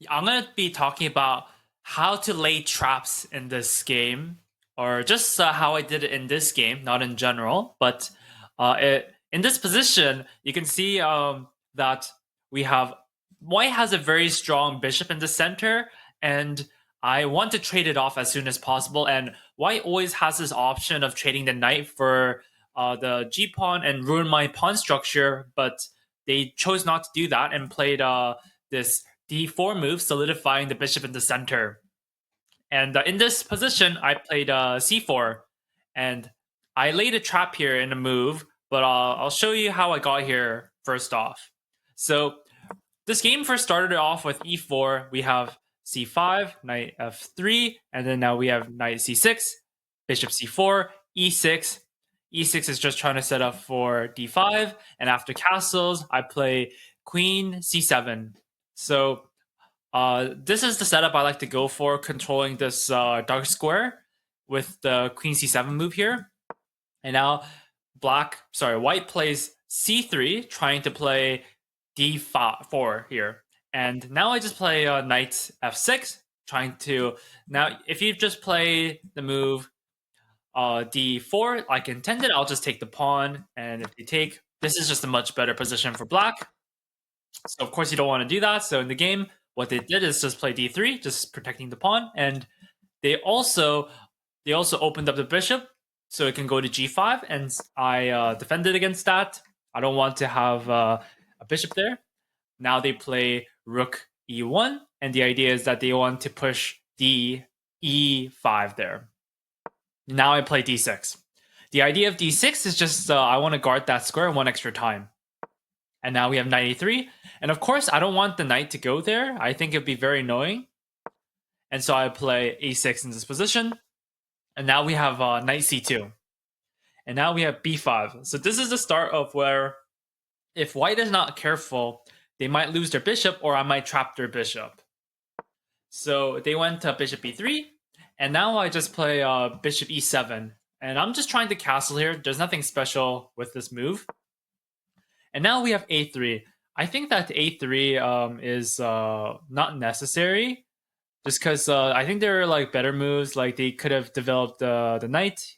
I'm gonna be talking about how to lay traps in this game, or just how I did it in this game, not in general. But in this position, you can see that we have White has a very strong bishop in the center, and I want to trade it off as soon as possible. And White always has this option of trading the knight for the G pawn and ruin my pawn structure, but they chose not to do that and played this d4 move, solidifying the bishop in the center. And in this position, I played c4, and I laid a trap here in a move, but I'll show you how I got here first off. So this game first started off with e4. We have c5, knight f3, and then now we have knight c6, bishop c4, e6. E6 is just trying to set up for d5, and after castles, I play queen c7. So this is the setup I like to go for, controlling this dark square with the queen c7 move here. And now white plays c3, trying to play d4 here. And now I just play knight f6, trying to... Now, if you just play the move d4 like intended, I'll just take the pawn. And if you take... This is just a much better position for black. So, of course, you don't want to do that. So, in the game, what they did is just play d3, just protecting the pawn. And they also opened up the bishop so it can go to g5, and I defended against that. I don't want to have a bishop there. Now they play rook e1, and the idea is that they want to push d e5 there. Now I play d6. The idea of d6 is just I want to guard that square one extra time. And now we have knight e3. And of course, I don't want the knight to go there. I think it'd be very annoying. And so I play a6 in this position. And now we have knight c2. And now we have b5. So this is the start of where, if white is not careful, they might lose their bishop, or I might trap their bishop. So they went to bishop e3. And now I just play bishop e7. And I'm just trying to castle here. There's nothing special with this move. And now we have a3. I think that a3 is not necessary, just because I think there are like better moves. Like they could have developed the knight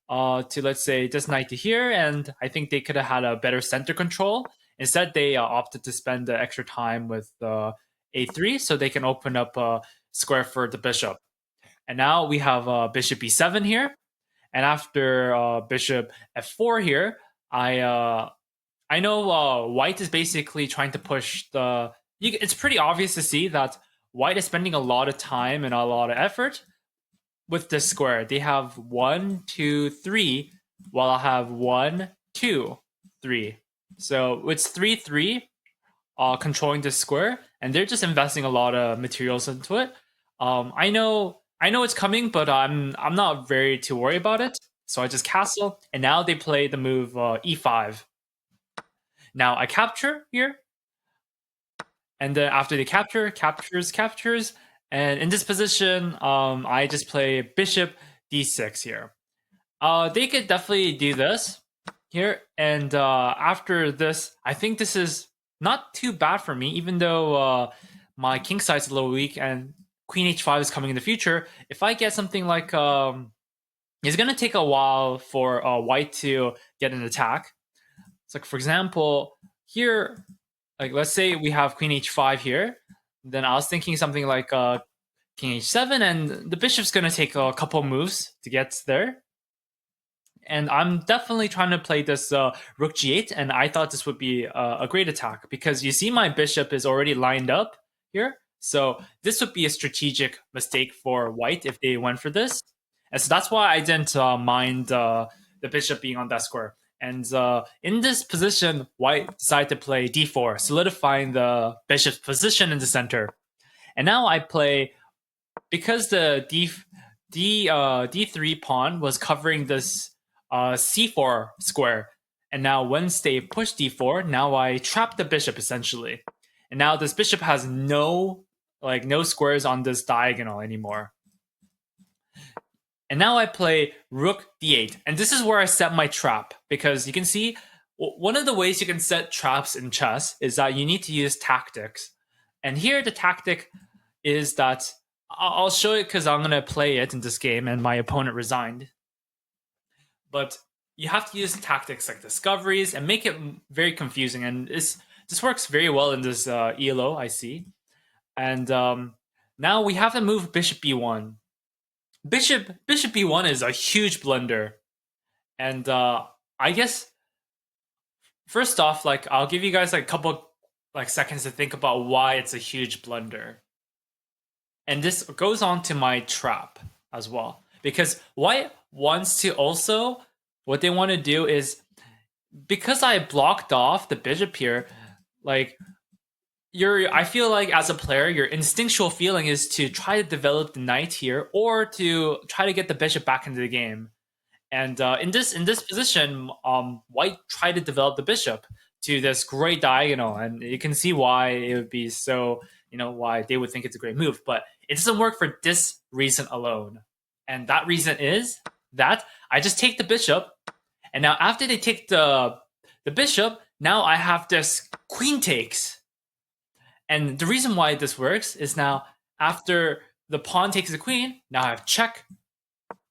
to, let's say, this knight to here, and I think they could have had a better center control. Instead, they opted to spend the extra time with a3, so they can open up a square for the bishop. And now we have bishop e7 here, and after bishop f4 here, I know white is basically trying to push the... It's pretty obvious to see that white is spending a lot of time and a lot of effort with this square. They have 1, 2, 3, while I have 1, 2, 3. So it's 3, 3 controlling this square, and they're just investing a lot of materials into it. I know it's coming, but I'm not very too worried about it. So I just castle, and now they play the move e5. Now I capture here, and then after they captures, and in this position, I just play bishop d6 here. They could definitely do this here, and after this, I think this is not too bad for me, even though my king side's a little weak, and queen h5 is coming in the future. If I get something like... it's going to take a while for white to get an attack. It's like, for example, here, like let's say we have queen h5 here. Then I was thinking something like king h7, and the bishop's going to take a couple moves to get there. And I'm definitely trying to play this rook g8, and I thought this would be a great attack, because you see my bishop is already lined up here. So this would be a strategic mistake for white if they went for this. And so that's why I didn't mind the bishop being on that square. And in this position, white decided to play d4, solidifying the bishop's position in the center. And now I play, because the d3 pawn was covering this c4 square. And now once they push d4, now I trap the bishop essentially. And now this bishop has no squares on this diagonal anymore. And now I play rook d8. And this is where I set my trap, because you can see one of the ways you can set traps in chess is that you need to use tactics. And here the tactic is that I'll show it because I'm gonna play it in this game, and my opponent resigned. But you have to use tactics like discoveries and make it very confusing. And this works very well in this ELO, I see. And now we have to move bishop b1. Bishop b1 is a huge blunder. And I guess first off, like I'll give you guys like a couple like seconds to think about why it's a huge blunder. And this goes on to my trap as well. Because white wants to also, what they want to do is, because I blocked off the bishop here, like I feel like as a player, your instinctual feeling is to try to develop the knight here, or to try to get the bishop back into the game. And in this position, white tried to develop the bishop to this great diagonal, and you can see why it would be so, why they would think it's a great move. But it doesn't work for this reason alone. And that reason is that I just take the bishop, and now after they take the bishop, now I have this queen takes. And the reason why this works is now after the pawn takes the queen, now I have check,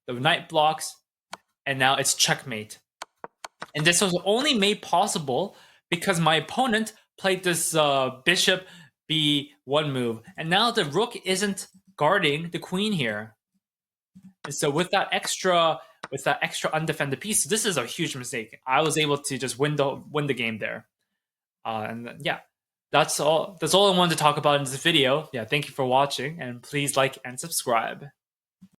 the knight blocks, and now it's checkmate. And this was only made possible because my opponent played this bishop b1 move, and now the rook isn't guarding the queen here. And so with that extra undefended piece, this is a huge mistake. I was able to just win the game there. And yeah, that's all I wanted to talk about in this video. Yeah, thank you for watching, and please like and subscribe.